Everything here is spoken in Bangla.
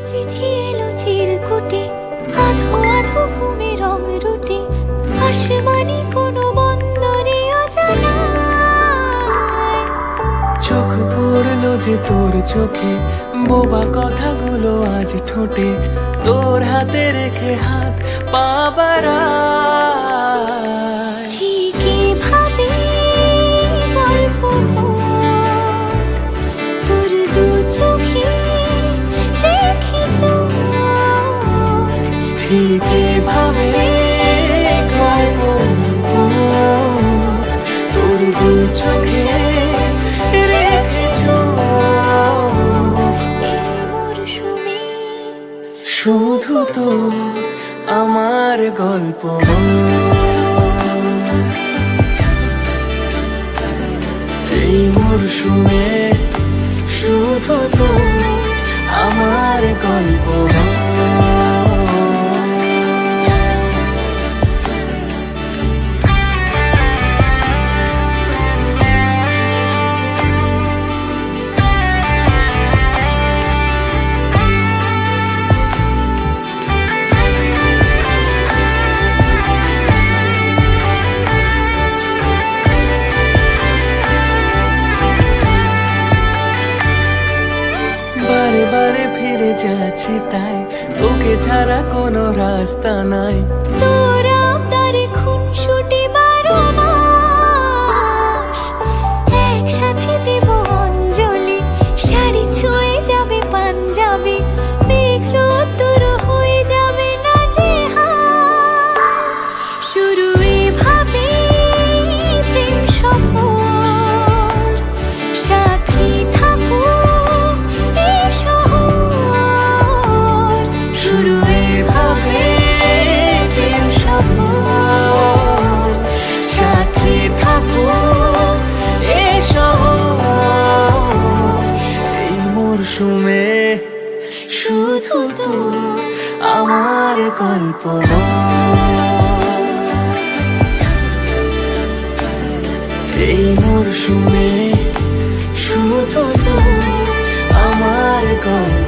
চিঠি এলো চিরকুটে, আধো আধো ঘুমে রং রুটে, আসমানি কোনো বন্দরে অজানায়। চোখ পড়লো যে তোর চোখে, বোবা কথাগুলো আজ ঠোঁটে, তোর হাতে রেখে হাত পা বাড়ায়। ঠিক এভাবে গল্প হোক, তোর দু চোখে রেখে চোখ। ঠিক এভাবে গল্প হোক, তোর দু চোখে রেখে চোখ। এই মরশুমে শুধু তো আমার গল্প, এই মরশুমে শুধু তো আমার গল্প। বারে বারে ফিরে যাচ্ছি তাই, তোকে ছাড়া কোনো রাস্তা নাই। তোর আবদারে খুনসুটি 12 মাস, একসাথে দেব অঞ্জলি, শাড়ি ছুঁয়ে যাবে পাঞ্জাবি, মেঘ রোদ্দুর হয়ে যাবে নাজেহাল। শুরু এভাবে প্রেম সফর, সাক্ষী থাকুক এই শহর। শুরু এভাবে প্রেম সফর, সাথী থাকুক এ শহর। এই মরশুমে শুধু তো আমার গল্প, এই মরশুমে শুধু তো আমার গল্প।